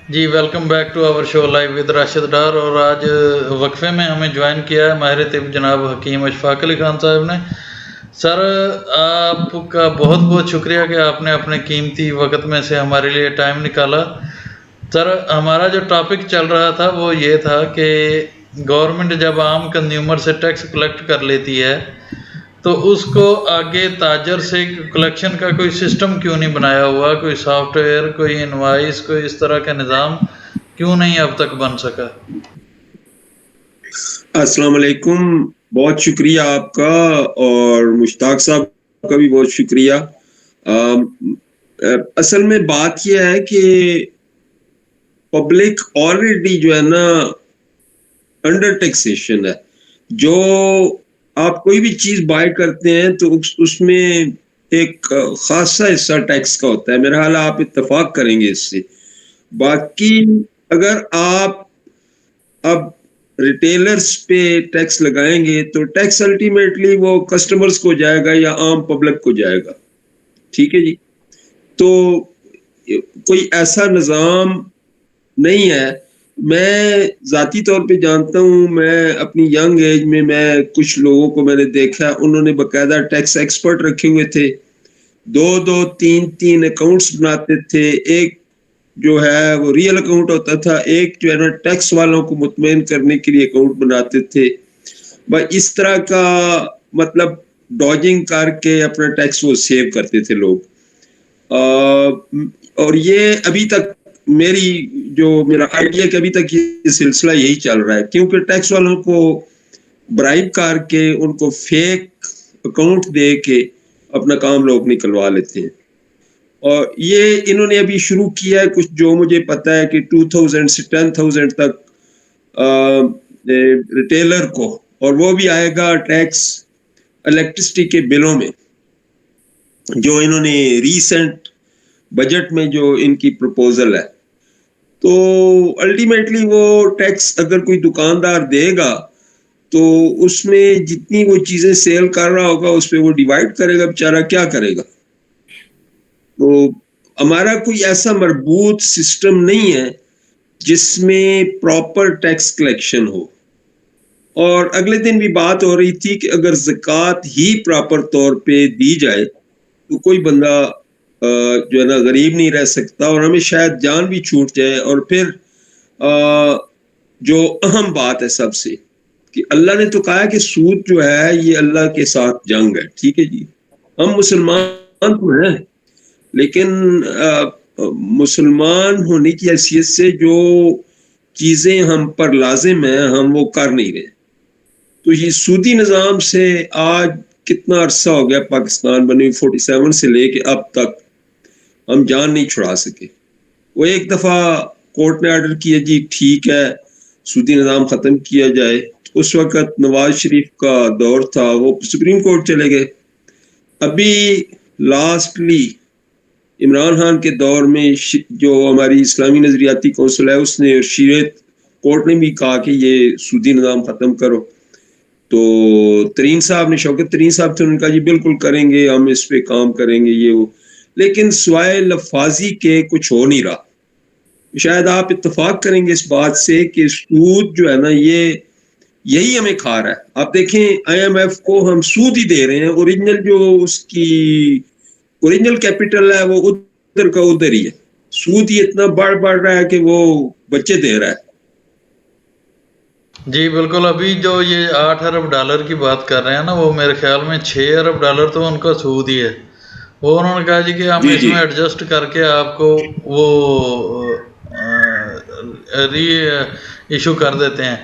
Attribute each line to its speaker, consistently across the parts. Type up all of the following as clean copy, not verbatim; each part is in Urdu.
Speaker 1: G welcome back to our show live with Rashid Dar. اور آج وقفے میں ہمیں جوائن کیا ہے ماہر طب جناب حکیم اشفاق علی خان صاحب نے. سر آپ کا بہت بہت شکریہ کہ آپ نے اپنے قیمتی وقت میں سے ہمارے لیے ٹائم نکالا. سر ہمارا جو ٹاپک چل رہا تھا وہ یہ تھا کہ گورنمنٹ جب عام کنزیومر سے ٹیکس کلیکٹ کر لیتی ہے تو اس کو آگے تاجر سے کلیکشن کا کوئی سسٹم کیوں نہیں بنایا ہوا, کوئی سافٹ ویئر, کوئی انوائس, کوئی اس طرح کا نظام کیوں نہیں اب تک بن سکا؟
Speaker 2: السلام علیکم. بہت شکریہ آپ کا اور مشتاق صاحب کا بھی بہت شکریہ. اصل میں بات یہ ہے کہ پبلک آلریڈی جو ہے نا انڈر ٹیکسیشن ہے. جو آپ کوئی بھی چیز بائی کرتے ہیں تو اس میں ایک خاصا حصہ ٹیکس کا ہوتا ہے. میرا حال آپ اتفاق کریں گے اس سے. باقی اگر آپ اب ریٹیلرز پہ ٹیکس لگائیں گے تو ٹیکس الٹیمیٹلی وہ کسٹمرز کو جائے گا یا عام پبلک کو جائے گا. ٹھیک ہے جی. تو کوئی ایسا نظام نہیں ہے. میں ذاتی طور پہ جانتا ہوں, میں اپنی ینگ ایج میں کچھ لوگوں کو میں نے دیکھا, انہوں نے باقاعدہ ٹیکس ایکسپرٹ رکھے ہوئے تھے, دو دو تین تین اکاؤنٹس بناتے تھے. ایک جو ہے وہ ریئل اکاؤنٹ ہوتا تھا, ایک جو ہے نا ٹیکس والوں کو مطمئن کرنے کے لیے اکاؤنٹ بناتے تھے. بس اس طرح کا مطلب ڈاجنگ کر کے اپنا ٹیکس وہ سیو کرتے تھے لوگ. اور یہ ابھی تک میرا آئیڈیا کہ ابھی تک یہ سلسلہ یہی چل رہا ہے, کیونکہ ٹیکس والوں کو برائب کر کے ان کو فیک اکاؤنٹ دے کے اپنا کام لوگ نکلوا لیتے ہیں. اور یہ انہوں نے ابھی شروع کیا ہے کچھ, جو مجھے پتا ہے کہ 2000 سے 10,000 تک ریٹیلر کو, اور وہ بھی آئے گا ٹیکس الیکٹرسٹی کے بلوں میں. جو انہوں نے ریسنٹ بجٹ میں جو ان کی پروپوزل ہے, تو الٹیمیٹلی وہ ٹیکس اگر کوئی دکاندار دے گا تو اس میں جتنی وہ چیزیں سیل کر رہا ہوگا اس پہ وہ ڈیوائڈ کرے گا, بیچارہ کیا کرے گا. تو ہمارا کوئی ایسا مربوط سسٹم نہیں ہے جس میں پراپر ٹیکس کلیکشن ہو. اور اگلے دن بھی بات ہو رہی تھی کہ اگر زکوٰۃ ہی پراپر طور پہ دی جائے تو کوئی بندہ جو ہے نا غریب نہیں رہ سکتا, اور ہمیں شاید جان بھی چھوٹ جائے. اور پھر جو اہم بات ہے سب سے, کہ اللہ نے تو کہا کہ سود جو ہے یہ اللہ کے ساتھ جنگ ہے. ٹھیک ہے جی, ہم مسلمان تو ہیں لیکن مسلمان ہونے کی حیثیت سے جو چیزیں ہم پر لازم ہیں ہم وہ کر نہیں رہے. تو یہ سودی نظام سے آج کتنا عرصہ ہو گیا پاکستان بنے 47 سے لے کے اب تک ہم جان نہیں چھڑا سکے. وہ ایک دفعہ کورٹ نے آرڈر کیا جی ٹھیک ہے سودی نظام ختم کیا جائے, اس وقت نواز شریف کا دور تھا, وہ سپریم کورٹ چلے گئے. ابھی لاسٹلی عمران خان کے دور میں جو ہماری اسلامی نظریاتی کونسل ہے اس نے, شریعت کورٹ نے بھی کہا کہ یہ سودی نظام ختم کرو. تو ترین صاحب نے, شوکت ترین صاحب تھے, انہوں نے کہا جی بالکل کریں گے, ہم اس پہ کام کریں گے یہ وہ. لیکن سوائے لفاظی کے کچھ ہو نہیں رہا. شاید آپ اتفاق کریں گے اس بات سے کہ سود جو ہے نا یہی ہمیں کھا رہا ہے. آپ دیکھیں آئی ایم ایف کو ہم سود ہی دے رہے ہیں, اوریجنل جو اس کی اوریجنل کیپٹل ہے وہ ادھر کا ادھر ہی ہے. سود ہی اتنا بڑھ رہا ہے کہ وہ بچے دے رہا ہے.
Speaker 1: جی بالکل. ابھی جو یہ 8 ارب ڈالر کی بات کر رہے ہیں نا, وہ میرے خیال میں 6 ارب ڈالر تو ان کا سود ہی ہے. وہ انہوں نے کہا جی کہ ہم
Speaker 2: جی
Speaker 1: اس
Speaker 2: جی
Speaker 1: میں ایڈجسٹ کر کے آپ کو وہ ری ایشو کر دیتے ہیں.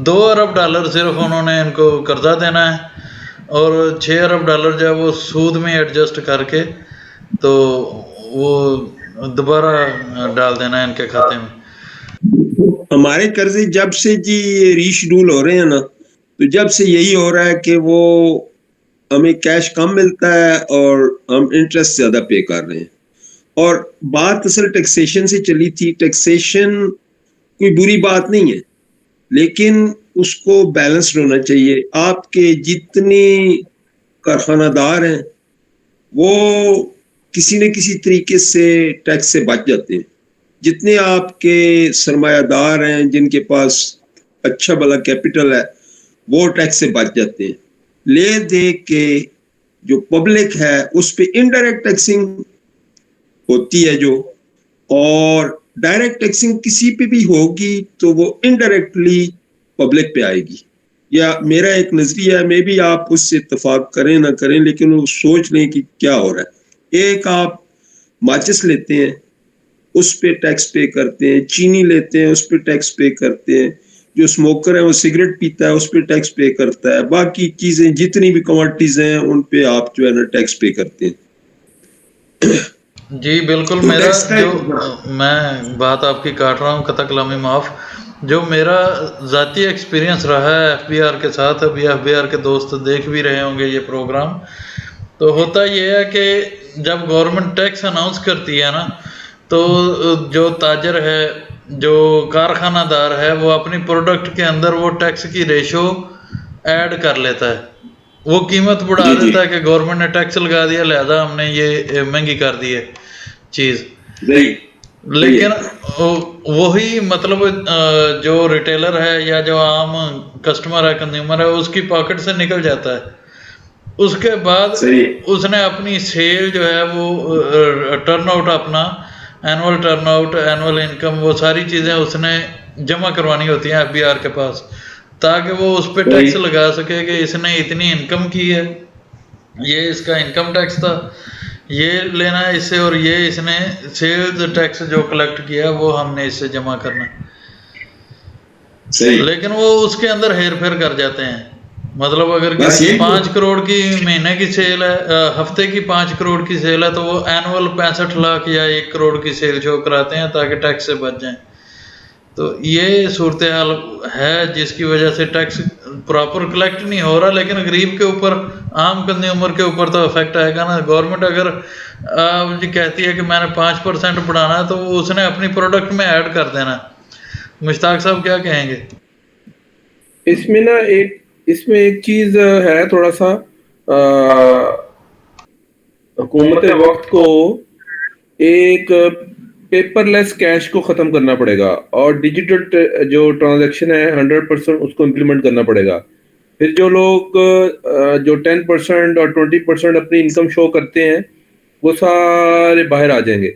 Speaker 1: 2 ارب ڈالر صرف انہوں نے ان کو قرضہ دینا ہے, اور 6 ارب ڈالر جو ہے وہ سود میں ایڈجسٹ کر کے تو وہ دوبارہ ڈال دینا ہے ان کے کھاتے میں.
Speaker 2: ہمارے قرضے جب سے جی ری شیڈول ہو رہے ہیں نا, تو جب سے یہی ہو رہا ہے کہ وہ ہمیں کیش کم ملتا ہے اور ہم انٹرسٹ زیادہ پے کر رہے ہیں. اور بات اصل ٹیکسیشن سے چلی تھی. ٹیکسیشن کوئی بری بات نہیں ہے, لیکن اس کو بیلنسڈ ہونا چاہیے. آپ کے جتنے کارخانہ دار ہیں وہ کسی نہ کسی طریقے سے ٹیکس سے بچ جاتے ہیں. جتنے آپ کے سرمایہ دار ہیں جن کے پاس اچھا بلا کیپٹل ہے وہ ٹیکس سے بچ جاتے ہیں. لے دے کے جو پبلک ہے اس پہ انڈائریکٹ ٹیکسنگ ہوتی ہے جو, اور ڈائریکٹ ٹیکسنگ کسی پہ بھی ہوگی تو وہ انڈائریکٹلی پبلک پہ آئے گی. یا میرا ایک نظریہ ہے, میں بھی آپ اس سے اتفاق کریں نہ کریں, لیکن وہ سوچ لیں کہ کیا ہو رہا ہے. ایک آپ ماچس لیتے ہیں اس پہ ٹیکس پے کرتے ہیں, چینی لیتے ہیں اس پہ ٹیکس پے کرتے ہیں, جو اسموکر ہے وہ سگریٹ پیتا ہے اس پہ ٹیکس پے کرتا ہے, باقی چیزیں جتنی بھی کموڈٹیز ہیں ان پہ آپ جو ہے نا ٹیکس پے کرتے ہیں.
Speaker 1: جی بالکل.
Speaker 2: تو
Speaker 1: میرا
Speaker 2: ٹیکس کا
Speaker 1: جو میں بات آپ کی کاٹ رہا ہوں, قطع کلامی معاف, جو میرا ذاتی ایکسپیرینس رہا ہے ایف بی آر کے ساتھ, ابھی ایف بی آر کے دوست دیکھ بھی رہے ہوں گے یہ پروگرام, تو ہوتا یہ ہے کہ جب گورنمنٹ ٹیکس اناؤنس کرتی ہے نا, تو جو تاجر ہے, جو کارخانہ دار ہے, وہ اپنی پروڈکٹ کے اندر وہ ٹیکس کی ریشو ایڈ کر لیتا ہے, وہ قیمت بڑھا
Speaker 2: جی جی
Speaker 1: دیتا ہے کہ گورنمنٹ نے ٹیکس لگا دیا لہذا ہم نے یہ مہنگی کر دی ہے چیز.
Speaker 2: صحیح
Speaker 1: لیکن وہی مطلب جو ریٹیلر ہے یا جو عام کسٹمر ہے, کنزیومر ہے, اس کی پاکٹ سے نکل جاتا ہے. اس کے بعد
Speaker 2: صحیح
Speaker 1: اس نے اپنی سیل جو ہے وہ ٹرن آؤٹ, اپنا annual turn out, annual income, وہ ساری چیزیں اس نے جمع کروانی ہوتی ہیں ایف بی آر کے پاس, تاکہ وہ اس پہ ٹیکس
Speaker 2: صحیح
Speaker 1: لگا سکے کہ اس نے اتنی انکم کی ہے, یہ اس کا انکم ٹیکس تھا, یہ لینا ہے اس سے, اور یہ اس نے سیلز ٹیکس جو کلیکٹ کیا وہ ہم نے اس سے جمع کرنا.
Speaker 2: صحیح.
Speaker 1: لیکن وہ اس کے اندر ہیر پھیر کر جاتے ہیں. مطلب اگر
Speaker 2: بس
Speaker 1: کسی کی
Speaker 2: یہی
Speaker 1: 5 کروڑ کی مہینے کی سیل ہے, ہفتے کی 5 کروڑ کی سیل ہے, تو وہ اینول 65 لاکھ یا 1 کروڑ کی سیل شو کراتے ہیں تاکہ ٹیکس سے بچ جائیں. تو یہ صورتحال ہے جس کی وجہ سے ٹیکس پراپر کلیکٹ نہیں ہو رہا, لیکن غریب کے اوپر, عام کنزیومر کے اوپر تو افیکٹ آئے گا نا. گورنمنٹ اگر جی کہتی ہے کہ میں نے 5% بڑھانا ہے, تو وہ اس نے اپنی پروڈکٹ میں ایڈ کر دینا. مشتاق صاحب کیا کہیں گے
Speaker 3: اس میں نا؟ اس میں ایک چیز ہے تھوڑا سا, حکومت وقت کو ایک پیپر لیس کیش کو ختم کرنا پڑے گا, اور ڈیجیٹل جو ٹرانزیکشن ہے 100% اس کو امپلیمنٹ کرنا پڑے گا. پھر جو لوگ جو 10% اور 20% اپنی انکم شو کرتے ہیں وہ سارے باہر آ جائیں گے.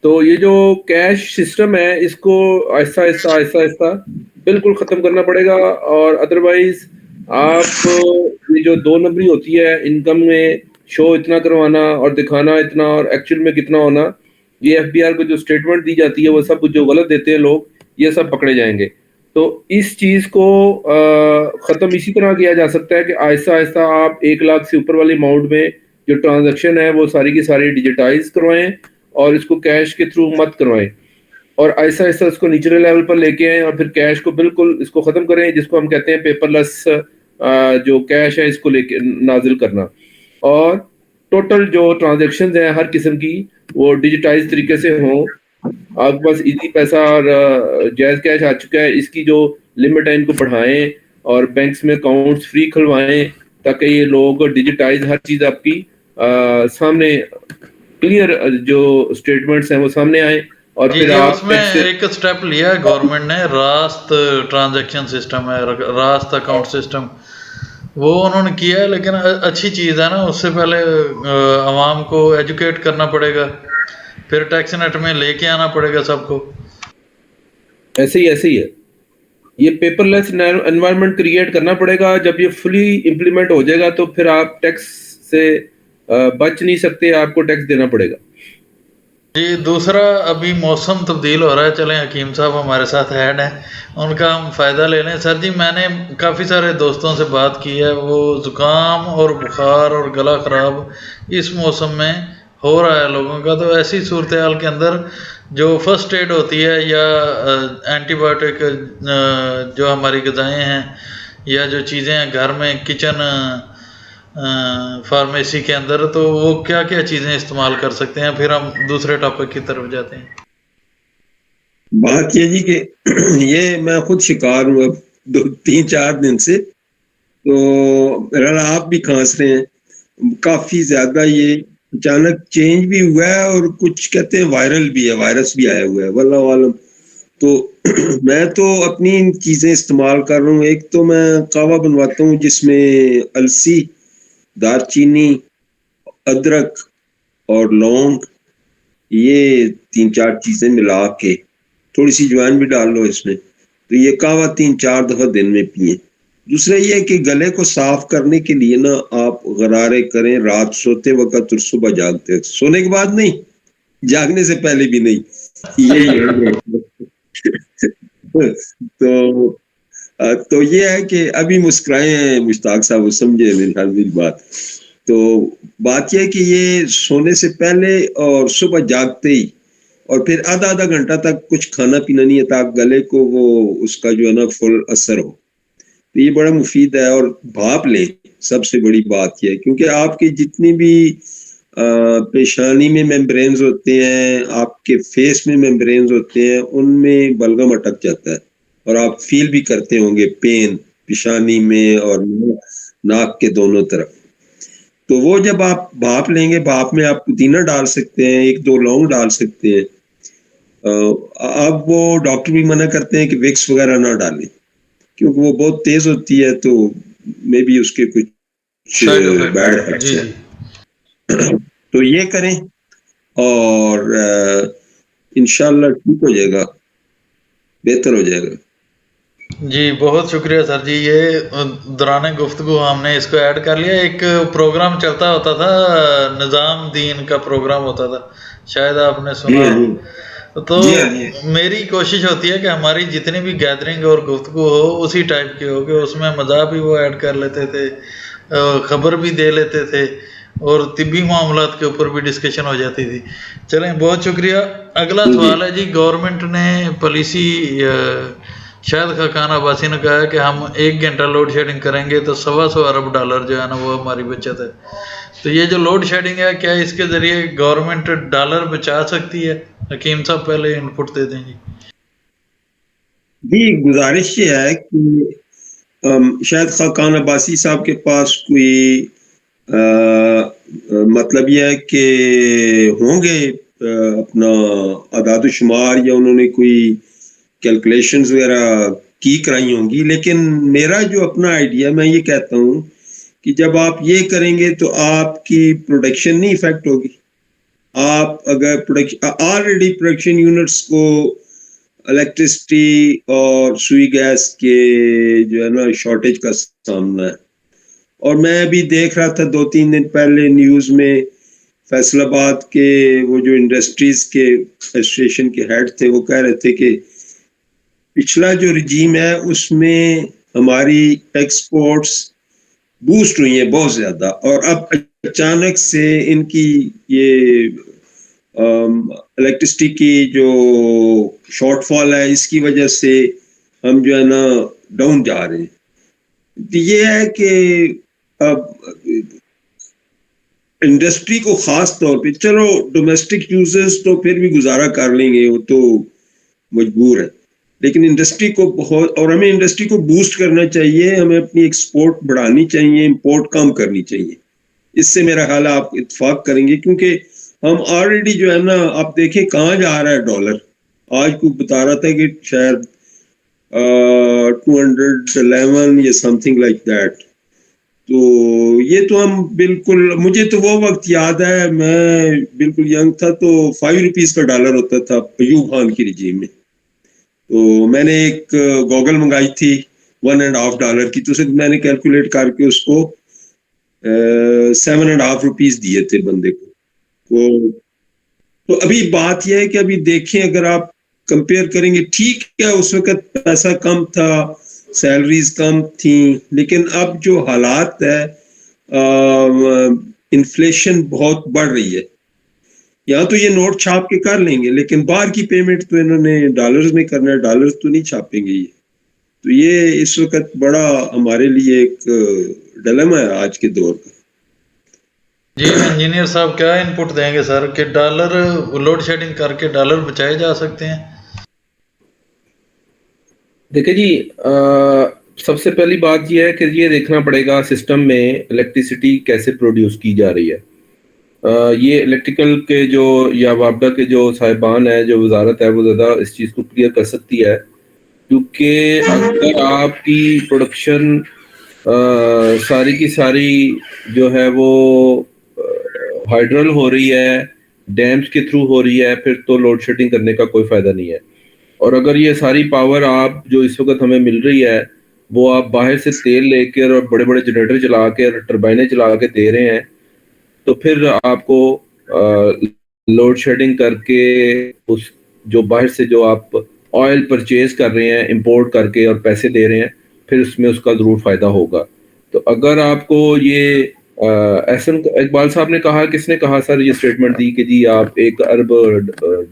Speaker 3: تو یہ جو کیش سسٹم ہے اس کو آہستہ آہستہ آہستہ آہستہ بالکل ختم کرنا پڑے گا. اور ادروائز آپ یہ جو 2 نمبری ہوتی ہے انکم میں, شو اتنا کروانا اور دکھانا اتنا اور ایکچوئل میں کتنا ہونا, یہ ایف بی آر کو جو اسٹیٹمنٹ دی جاتی ہے وہ سب جو غلط دیتے ہیں لوگ, یہ سب پکڑے جائیں گے. تو اس چیز کو ختم اسی طرح کیا جا سکتا ہے کہ آہستہ آہستہ آپ 1 لاکھ سے اوپر والی اماؤنٹ میں جو ٹرانزیکشن ہے وہ ساری کی ساری ڈیجیٹائز کروائیں, اور اس کو کیش کے تھرو مت کروائیں, اور ایسا ایسا اس کو نیچرل لیول پر لے کے آئیں, اور پھر کیش کو بالکل اس کو ختم کریں, جس کو ہم کہتے ہیں پیپر لیس جو کیش ہے اس کو لے کے نازل کرنا. اور ٹوٹل جو ٹرانزیکشنز ہیں ہر قسم کی وہ ڈیجیٹائز طریقے سے ہوں. آپ کے پاس ایزی پیسہ اور جائز کیش آ چکا ہے, اس کی جو لمٹ ہے ان کو بڑھائیں, اور بینکس میں اکاؤنٹس فری کھلوائیں, تاکہ یہ لوگ ڈیجیٹائز ہر چیز آپ کی سامنے کلیئر جو اسٹیٹمنٹس ہیں وہ سامنے آئیں. اور
Speaker 1: جی
Speaker 3: پھر
Speaker 1: جی, اس
Speaker 3: آپ
Speaker 1: میں ایک اسٹیپ لیا ہے گورنمنٹ نے, راست ٹرانزیکشن سسٹم ہے, راست اکاؤنٹ سسٹم, وہ انہوں نے کیا ہے. لیکن اچھی چیز ہے نا, اس سے پہلے عوام کو ایجوکیٹ کرنا پڑے گا, پھر ٹیکس نیٹ میں لے کے آنا پڑے گا سب کو.
Speaker 3: ایسے ہی ہے, یہ پیپر لیس انوائرمنٹ کریٹ کرنا پڑے گا. جب یہ فلی امپلیمنٹ ہو جائے گا تو پھر آپ ٹیکس سے بچ نہیں سکتے, آپ کو ٹیکس دینا پڑے گا.
Speaker 1: جی دوسرا, ابھی موسم تبدیل ہو رہا ہے, چلیں حکیم صاحب ہمارے ساتھ ایڈ ہیں, ان کا ہم فائدہ لے لیں. سر جی میں نے کافی سارے دوستوں سے بات کی ہے, وہ زکام اور بخار اور گلا خراب اس موسم میں ہو رہا ہے لوگوں کا. تو ایسی صورتحال کے اندر جو فرسٹ ایڈ ہوتی ہے یا اینٹی بایوٹک جو ہماری غذائیں ہیں یا جو چیزیں ہیں گھر میں کچن فارمیسی کے اندر, تو وہ کیا کیا چیزیں استعمال کر سکتے ہیں؟ پھر ہم دوسرے ٹاپک کی طرف جاتے ہیں.
Speaker 2: بات یہ جی کہ یہ میں خود شکار ہوں اب 3-4 دن سے, تو آپ بھی کھانس رہے ہیں کافی زیادہ. یہ اچانک چینج بھی ہوا ہے اور کچھ کہتے ہیں وائرل بھی ہے, وائرس بھی آیا ہوا ہے واللہ عالم. تو میں تو اپنی چیزیں استعمال کر رہا ہوں. ایک تو میں قہوہ بنواتا ہوں جس میں السی, دار چینی, ادرک اور لونگ, یہ 3-4 چیزیں ملا کے, تھوڑی سی جوائن بھی ڈال لو اس میں, تو یہ قہوہ 3-4 دفعہ دن میں پئیں. دوسرا یہ ہے کہ گلے کو صاف کرنے کے لیے نا آپ غرارے کریں رات سوتے وقت اور صبح جاگتے وقت. سونے کے بعد نہیں, جاگنے سے پہلے بھی نہیں. یہی تو یہ ہے کہ ابھی مسکرائے ہیں مشتاق صاحب, وہ سمجھے میری بات. تو بات یہ ہے کہ یہ سونے سے پہلے اور صبح جاگتے ہی, اور پھر آدھا گھنٹہ تک کچھ کھانا پینا نہیں ہے تاکہ گلے کو وہ اس کا جو ہے نا فل اثر ہو. تو یہ بڑا مفید ہے. اور بھاپ لیں, سب سے بڑی بات یہ ہے, کیونکہ آپ کی جتنی بھی پیشانی میں ممبرینز ہوتے ہیں, آپ کے فیس میں ممبرینز ہوتے ہیں, ان میں بلغم اٹک جاتا ہے اور آپ فیل بھی کرتے ہوں گے پین پیشانی میں اور ناک کے دونوں طرف. تو وہ جب آپ بھاپ لیں گے, بھاپ میں آپ پودینہ ڈال سکتے ہیں, 1-2 لونگ ڈال سکتے ہیں. اب وہ ڈاکٹر بھی منع کرتے ہیں کہ وکس وغیرہ نہ ڈالیں کیونکہ وہ بہت تیز ہوتی ہے, تو مے بی اس کے کچھ
Speaker 1: سائڈ افیکٹ.
Speaker 2: بیڈ افیکٹس
Speaker 1: جی
Speaker 2: ہیں.
Speaker 1: جی
Speaker 2: تو یہ کریں اور انشاءاللہ ٹھیک ہو جائے گا, بہتر ہو جائے گا.
Speaker 1: جی بہت شکریہ سر جی. یہ دوران گفتگو ہم نے اس کو ایڈ کر لیا. ایک پروگرام چلتا ہوتا تھا, نظام دین کا پروگرام ہوتا تھا, شاید آپ نے سنا
Speaker 2: جی
Speaker 1: ہو. تو
Speaker 2: جی جی
Speaker 1: میری کوشش ہوتی ہے کہ ہماری جتنی بھی گیدرنگ اور گفتگو ہو اسی ٹائپ کی ہو, کہ اس میں مزاح بھی وہ ایڈ کر لیتے تھے, خبر بھی دے لیتے تھے, اور طبی معاملات کے اوپر بھی ڈسکشن ہو جاتی تھی. چلیں بہت شکریہ. اگلا سوال ہے جی. گورنمنٹ نے پالیسی, شاید خاقان عباسی نے کہا ہے کہ ہم 1 گھنٹہ لوڈ شیڈنگ کریں گے تو $125 ارب جو ہے نا وہ ہماری بچت ہے. تو یہ جو لوڈ شیڈنگ ہے, کیا اس کے ذریعے گورنمنٹ ڈالر بچا سکتی ہے؟ حکیم صاحب پہلے ان پٹ دے دیں جی.
Speaker 2: جی گزارش یہ ہے کہ شاید خاقان عباسی صاحب کے پاس کوئی مطلب یہ ہے کہ ہوں گے اپنا اعداد و شمار, یا انہوں نے کوئی کیلکولیشنز وغیرہ کی کرائی ہوں گی. لیکن میرا جو اپنا آئیڈیا, میں یہ کہتا ہوں کہ جب آپ یہ کریں گے تو آپ کی پروڈکشن نہیں افیکٹ ہوگی. آپ اگر آلریڈی پروڈکشن یونٹس کو الیکٹرسٹی اور سوئی گیس کے جو ہے نا شارٹیج کا سامنا ہے. اور میں ابھی دیکھ رہا تھا 2-3 دن پہلے نیوز میں, فیصل آباد کے وہ جو انڈسٹریز کے ایسوسیشن کے ہیڈ تھے, وہ کہہ رہے تھے کہ پچھلا جو رجیم ہے اس میں ہماری ایکسپورٹس بوسٹ ہوئی ہیں بہت زیادہ, اور اب اچانک سے ان کی یہ الیکٹرسٹی کی جو شارٹ فال ہے, اس کی وجہ سے ہم جو ہے نا ڈاؤن جا رہے ہیں. یہ ہے کہ اب انڈسٹری کو خاص طور پہ, چلو ڈومیسٹک یوزرز تو پھر بھی گزارا کر لیں گے, وہ تو مجبور ہے, لیکن انڈسٹری کو بہت, اور ہمیں انڈسٹری کو بوسٹ کرنا چاہیے, ہمیں اپنی ایکسپورٹ بڑھانی چاہیے, امپورٹ کم کرنی چاہیے. اس سے میرا خیال ہے آپ اتفاق کریں گے, کیونکہ ہم آلریڈی جو ہے نا, آپ دیکھیں کہاں جا رہا ہے ڈالر. آج کو بتا رہا تھا کہ شاید 211 یا سم تھنگ لائک دیٹ. تو یہ تو ہم بالکل, مجھے تو وہ وقت یاد ہے, میں بالکل ینگ تھا تو 5 روپیز کا ڈالر ہوتا تھا ایوب خان کی رجیم میں. تو میں نے ایک گوگل منگائی تھی $1.5 کی, تو میں نے کیلکولیٹ کر کے اس کو 7.5 روپیز دیے تھے بندے کو. تو ابھی بات یہ ہے کہ ابھی دیکھیں, اگر آپ کمپیئر کریں گے, ٹھیک ہے اس وقت پیسہ کم تھا, سیلریز کم تھیں, لیکن اب جو حالات ہے, انفلیشن بہت بڑھ رہی ہے. یہاں تو یہ نوٹ چھاپ کے کر لیں گے, لیکن باہر کی پیمنٹ تو انہوں نے ڈالرز میں کرنا ہے, ڈالرز تو نہیں چھاپیں گے یہ. تو یہ اس وقت بڑا ہمارے لیے ایک ڈیلیما ہے آج کے دور کا.
Speaker 1: جی انجینئر صاحب کیا ان پٹ دیں گے سر, کہ ڈالر لوڈ شیڈنگ کر کے ڈالر بچائے جا سکتے ہیں؟
Speaker 3: دیکھیں جی, سب سے پہلی بات یہ ہے کہ یہ دیکھنا پڑے گا سسٹم میں الیکٹریسٹی کیسے پروڈیوس کی جا رہی ہے. یہ الیکٹریکل کے جو یا وابڈا کے جو صاحبان ہیں، جو وزارت ہے، وہ زیادہ اس چیز کو کلیئر کر سکتی ہے، کیونکہ اگر آپ کی پروڈکشن ساری کی ساری جو ہے وہ ہائیڈرل ہو رہی ہے، ڈیمز کے تھرو ہو رہی ہے، پھر تو لوڈ شیڈنگ کرنے کا کوئی فائدہ نہیں ہے. اور اگر یہ ساری پاور آپ جو اس وقت ہمیں مل رہی ہے وہ آپ باہر سے تیل لے کے اور بڑے بڑے جنریٹر چلا کے اور ٹربائنیں چلا کے دے رہے ہیں، تو پھر آپ کو لوڈ شیڈنگ کر کے اس جو باہر سے جو آپ آئل پرچیز کر رہے ہیں امپورٹ کر کے اور پیسے دے رہے ہیں، پھر اس میں اس کا ضرور فائدہ ہوگا. تو اگر آپ کو یہ احسن اقبال صاحب نے کہا، کس نے کہا سر یہ اسٹیٹمنٹ دی کہ جی آپ 1 ارب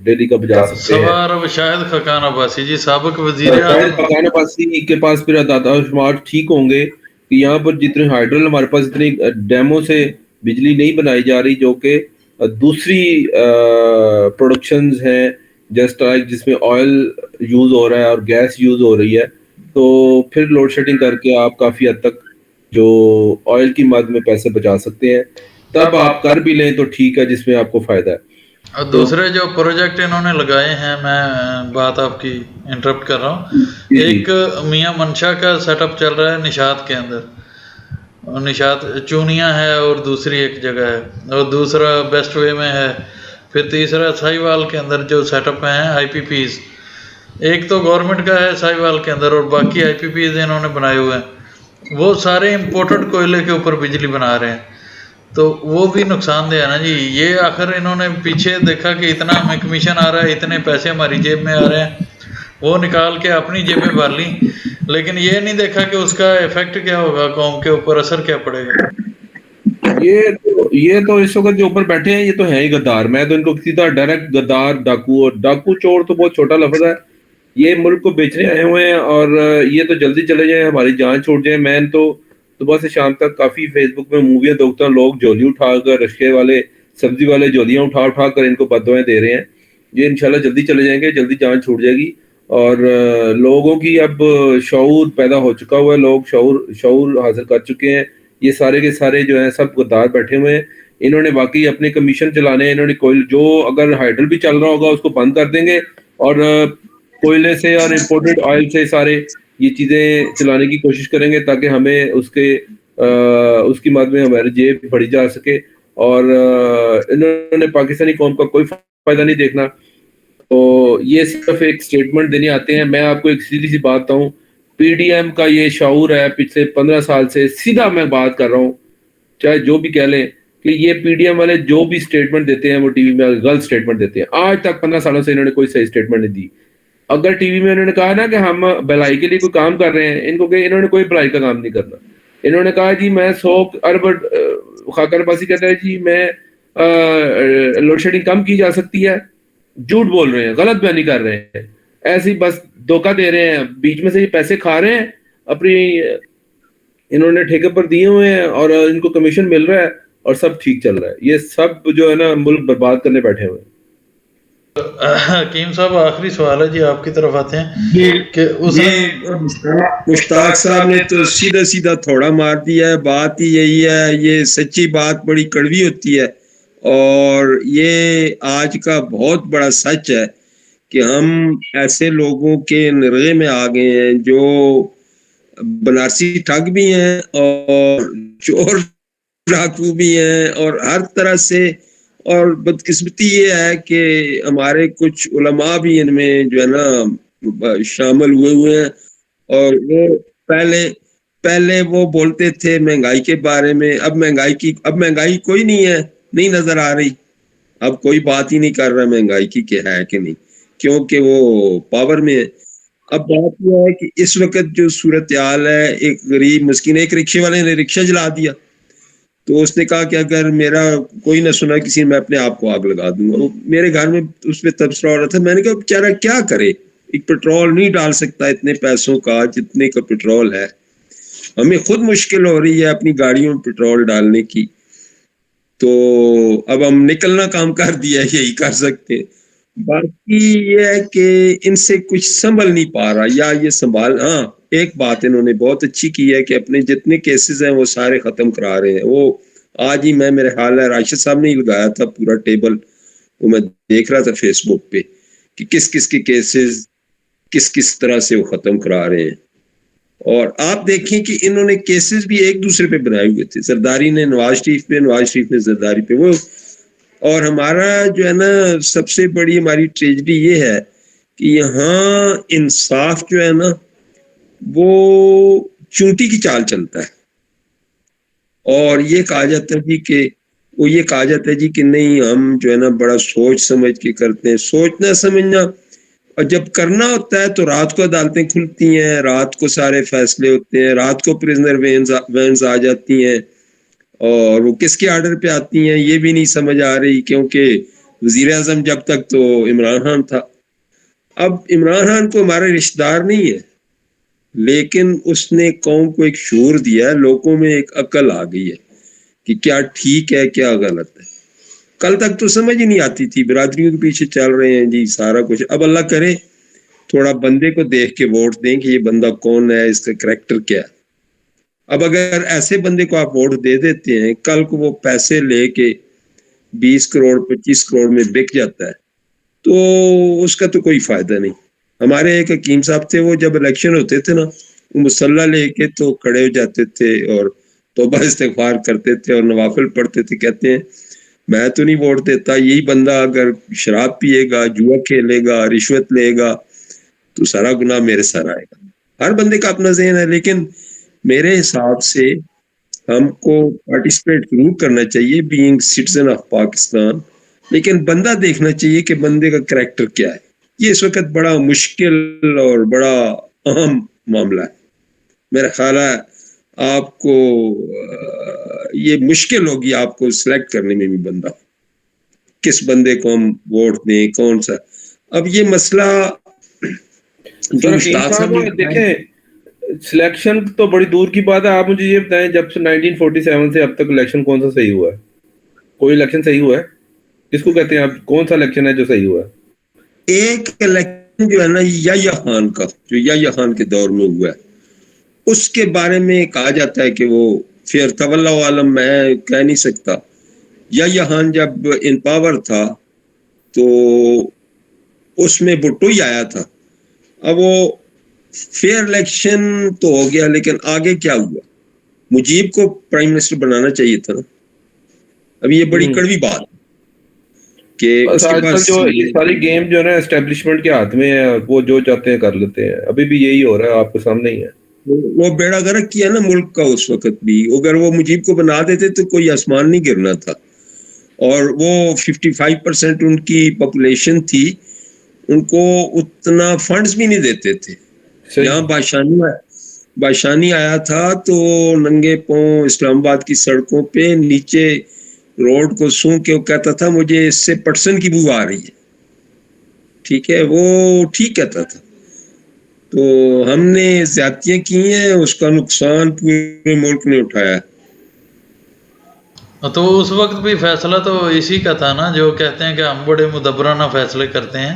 Speaker 3: ڈیلی کا بجا سکتے ہیں؟
Speaker 1: 1.25 ارب شاہد خاقان عباسی جی، سابق وزیر
Speaker 3: شاہد
Speaker 1: اعظم.
Speaker 3: خاقان عباسی کے پاس پھر اعداد و شمار ٹھیک ہوں گے کہ یہاں پر جتنے ہائیڈرل ہمارے پاس اتنی ڈیموں سے بجلی نہیں بنائی جا رہی، جو کہ دوسری پروڈکشنز ہیں جسٹ لائک جس میں آئل یوز ہو رہا ہے اور گیس یوز ہو رہی ہے، تو پھر لوڈ شیڈنگ کر کے آپ کافی حد تک جو آئل کی مد میں پیسے بچا سکتے ہیں. تب آپ کر بھی لیں تو ٹھیک ہے، جس میں آپ کو فائدہ ہے.
Speaker 1: اور دوسرے جو پروجیکٹ انہوں نے لگائے ہیں، میں بات آپ کی انٹرپٹ کر رہا ہوں. ایک میاں منشا کا سیٹ اپ چل رہا ہے نشاط کے اندر، نشاط چونیا ہے اور دوسری ایک جگہ ہے، اور دوسرا بیسٹ وے میں ہے. پھر تیسرا سائی وال کے اندر جو سیٹ اپ ہیں آئی پی پیز، ایک تو گورنمنٹ کا ہے سائی وال کے اندر، اور باقی آئی پی پیز انہوں نے بنائے ہوئے ہیں، وہ سارے امپورٹڈ کوئلے کے اوپر بجلی بنا رہے ہیں. تو وہ بھی نقصان دہ ہے نا جی. یہ آخر انہوں نے پیچھے دیکھا کہ اتنا ہمیں کمیشن آ رہا ہے، اتنے پیسے ہماری جیب میں آ رہے ہیں، وہ نکال کے اپنی جیبیں بھر لیں، لیکن یہ نہیں دیکھا کہ اس کا ایفیکٹ کیا ہوگا، قوم کے اوپر اثر کیا پڑے گا.
Speaker 3: یہ تو اس وقت جو اوپر بیٹھے ہیں یہ تو ہے ہی غدار. میں تو ان کو سیدھا ڈائریکٹ غدار، ڈاکو، اور ڈاکو چور تو بہت چھوٹا لفظ ہے. یہ ملک کو بیچنے آئے ہوئے ہیں، اور یہ تو جلدی چلے جائیں، ہماری جان چھوڑ جائیں. میں تو صبح سے شام تک کافی فیس بک میں موویاں دیکھتا ہوں، لوگ جولی اٹھا کر، رشکے والے، سبزی والے جولیاں اٹھا اٹھا کر ان کو بددعائیں دے رہے ہیں. یہ انشاءاللہ جلدی چلے جائیں گے، جلدی جان چھوٹ جائے گی. اور لوگوں کی اب شعور پیدا ہو چکا ہوا ہے، لوگ شعور حاصل کر چکے ہیں. یہ سارے کے سارے جو ہیں سب غدار بیٹھے ہوئے ہیں. انہوں نے باقی اپنے کمیشن چلانے ہیں. انہوں نے کوئل جو اگر ہائیڈل بھی چل رہا ہوگا اس کو بند کر دیں گے، اور کوئلے سے اور امپورٹڈ آئل سے سارے یہ چیزیں چلانے کی کوشش کریں گے، تاکہ ہمیں اس کی مد میں ہماری جیب بڑھی جا سکے. اور انہوں نے پاکستانی قوم کا کوئی فائدہ نہیں دیکھنا. تو یہ صرف ایک اسٹیٹمنٹ دینے آتے ہیں. میں آپ کو ایک سیدھی سی بات بتاؤں، پی ڈی ایم کا یہ شعور ہے پچھلے 15 سال سے. سیدھا میں بات کر رہا ہوں، چاہے جو بھی کہہ لیں، کہ یہ پی ڈی ایم والے جو بھی اسٹیٹمنٹ دیتے ہیں وہ ٹی وی میں غلط اسٹیٹمنٹ دیتے ہیں. آج تک 15 سالوں سے انہوں نے کوئی صحیح اسٹیٹمنٹ نہیں دی. اگر ٹی وی میں انہوں نے کہا نا کہ ہم بھلائی کے لیے کوئی کام کر رہے ہیں، ان کو کہ انہوں نے کوئی بھلائی کا کام نہیں کرنا. انہوں نے کہا جی میں 100 ارب، خاقان عباسی کہتا ہے جی میں لوڈ شیڈنگ کم کی جا سکتی ہے. جھوٹ بول رہے ہیں، غلط بیانی کر رہے ہیں، ایسے ہی بس دھوکہ دے رہے ہیں. بیچ میں سے یہ پیسے کھا رہے ہیں اپنی، انہوں نے ٹھیکے پر دیے ہوئے ہیں اور ان کو کمیشن مل رہا ہے اور سب ٹھیک چل رہا ہے. یہ سب جو ہے نا ملک برباد کرنے بیٹھے ہوئے ہیں.
Speaker 1: حکیم صاحب آخری سوال ہے جی، آپ کی طرف آتے ہیں کہ اس
Speaker 2: مشتاق صاحب نے تو سیدھا سیدھا تھوڑا مار دیا ہے. بات ہی یہی ہے، یہ سچی بات بڑی کڑوی ہوتی ہے، اور یہ آج کا بہت بڑا سچ ہے کہ ہم ایسے لوگوں کے نرغے میں آ گئے ہیں جو بنارسی ٹھگ بھی ہیں اور چور ڈاکو بھی ہیں اور ہر طرح سے. اور بدقسمتی یہ ہے کہ ہمارے کچھ علماء بھی ان میں جو ہے نا شامل ہوئے ہیں. اور وہ پہلے وہ بولتے تھے مہنگائی کے بارے میں، اب مہنگائی کوئی نہیں ہے، نہیں نظر آ رہی. اب کوئی بات ہی نہیں کر رہا مہنگائی کی کہ ہے کہ نہیں، کیونکہ وہ پاور میں ہے. اب بات یہ ہے کہ اس وقت جو صورتحال ہے، ایک غریب مسکین، ایک رکشے والے نے رکشہ جلا دیا، تو اس نے کہا کہ اگر میرا کوئی نہ سنا کسی نے، میں اپنے آپ کو آگ لگا دوں گا. میرے گھر میں اس پہ تبصرہ ہو رہا تھا. میں نے کہا بیچارہ کیا کرے، ایک پیٹرول نہیں ڈال سکتا اتنے پیسوں کا جتنے کا پیٹرول ہے. ہمیں خود مشکل ہو رہی ہے اپنی گاڑیوں میں پیٹرول ڈالنے کی، تو اب ہم نکلنا کام کر دیا، یہی کر سکتے ہیں. باقی یہ ہے کہ ان سے کچھ سنبھل نہیں پا رہا، یا یہ سنبھال. ہاں ایک بات انہوں نے بہت اچھی کی ہے کہ اپنے جتنے کیسز ہیں وہ سارے ختم کرا رہے ہیں. وہ آج ہی میں میرے خیال ہے راشد صاحب نے ہی لگایا تھا پورا ٹیبل، وہ میں دیکھ رہا تھا فیس بک پہ کہ کس کس کے کیسز کس کس طرح سے وہ ختم کرا رہے ہیں. اور آپ دیکھیں کہ انہوں نے کیسز بھی ایک دوسرے پہ بنائے ہوئے تھے، زرداری نے نواز شریف پہ، نواز شریف نے زرداری پہ. وہ اور ہمارا جو ہے نا سب سے بڑی ہماری ٹریجڈی یہ ہے کہ یہاں انصاف جو ہے نا وہ چونٹی کی چال چلتا ہے، اور یہ کہا جاتا ہے جی کہ نہیں ہم جو ہے نا بڑا سوچ سمجھ کے کرتے ہیں. سوچنا سمجھنا، اور جب کرنا ہوتا ہے تو رات کو عدالتیں کھلتی ہیں، رات کو سارے فیصلے ہوتے ہیں، رات کو پرزنر وینز آ جاتی ہیں، اور وہ کس کے آرڈر پہ آتی ہیں یہ بھی نہیں سمجھ آ رہی، کیونکہ وزیر اعظم جب تک تو عمران خان تھا. اب عمران خان کو ہمارا رشتہ دار نہیں ہے، لیکن اس نے قوم کو ایک شعور دیا ہے، لوگوں میں ایک عقل آ گئی ہے کہ کیا ٹھیک ہے کیا غلط ہے. کل تک تو سمجھ ہی نہیں آتی تھی، برادریوں کے پیچھے چل رہے ہیں جی سارا کچھ. اب اللہ کرے تھوڑا بندے کو دیکھ کے ووٹ دیں کہ یہ بندہ کون ہے، اس کا کریکٹر کیا ہے. اب اگر ایسے بندے کو آپ ووٹ دے دیتے ہیں، کل کو وہ پیسے لے کے 20 کروڑ 25 کروڑ میں بک جاتا ہے تو اس کا تو کوئی فائدہ نہیں. ہمارے ایک حکیم صاحب تھے، وہ جب الیکشن ہوتے تھے نا وہ مسلح لے کے تو کھڑے ہو جاتے تھے اور توبہ استغفار کرتے تھے اور نوافل پڑھتے تھے. کہتے ہیں میں تو نہیں ووٹ دیتا، یہی بندہ اگر شراب پیے گا، جوا کھیلے گا، رشوت لے گا تو سارا گناہ میرے سر آئے گا. ہر بندے کا اپنا ذہن ہے، لیکن میرے حساب سے ہم کو پارٹیسپیٹ ضرور کرنا چاہیے بینگ سٹیزن آف پاکستان، لیکن بندہ دیکھنا چاہیے کہ بندے کا کریکٹر کیا ہے. یہ اس وقت بڑا مشکل اور بڑا اہم معاملہ ہے. میرا خیال ہے آپ کو یہ مشکل ہوگی آپ کو سلیکٹ کرنے میں بھی بندہ، کس بندے کو ہم ووٹ دیں کون سا. اب یہ مسئلہ جو مشتاق صاحب نے
Speaker 3: دیکھیں سلیکشن تو بڑی دور کی بات ہے. آپ مجھے یہ بتائیں جب سے 1947 سے اب تک الیکشن کون سا صحیح ہوا ہے؟ کوئی الیکشن صحیح ہوا ہے؟ کس کو کہتے ہیں آپ کون سا الیکشن ہے جو صحیح ہوا ہے؟
Speaker 2: ایک الیکشن جو ہے نا یحییٰ خان کا، جو یحییٰ خان کے دور میں ہوا ہے، اس کے بارے میں کہا جاتا ہے کہ وہ فیئر تھا. واللہ عالم میں کہہ نہیں سکتا. یحییٰ خان جب ان پاور تھا تو اس میں بھٹو ہی آیا تھا. اب وہ فیئر الیکشن تو ہو گیا، لیکن آگے کیا ہوا؟ مجیب کو پرائم منسٹر بنانا چاہیے تھا نا. اب یہ بڑی کڑوی بات کہ اس کے
Speaker 3: آج کل
Speaker 2: پاس
Speaker 3: جو یہ ساری گیم جو ہے نا اسٹیبلشمنٹ کے ہاتھ میں ہے، وہ جو چاہتے ہیں کر لیتے ہیں. ابھی بھی یہی ہو رہا ہے، آپ کے سامنے ہی ہے.
Speaker 2: وہ بیڑا غرق کیا نا ملک کا اس وقت بھی. اگر وہ مجیب کو بنا دیتے تو کوئی آسمان نہیں گرنا تھا. اور وہ 55% ان کی پاپولیشن تھی، ان کو اتنا فنڈز بھی نہیں دیتے تھے. یہاں بادشانی آیا تھا تو ننگے پاؤں اسلام آباد کی سڑکوں پہ نیچے روڈ کو سون کے وہ کہتا تھا مجھے اس سے پٹسن کی بو آ رہی ہے. ٹھیک ہے، وہ ٹھیک کہتا تھا. تو ہم نے زیادتیاں کی ہیں، اس کا نقصان پورے ملک نے اٹھایا.
Speaker 1: تو اس وقت بھی فیصلہ تو اسی کا تھا نا، جو کہتے ہیں کہ ہم بڑے مدبرانہ فیصلے کرتے ہیں،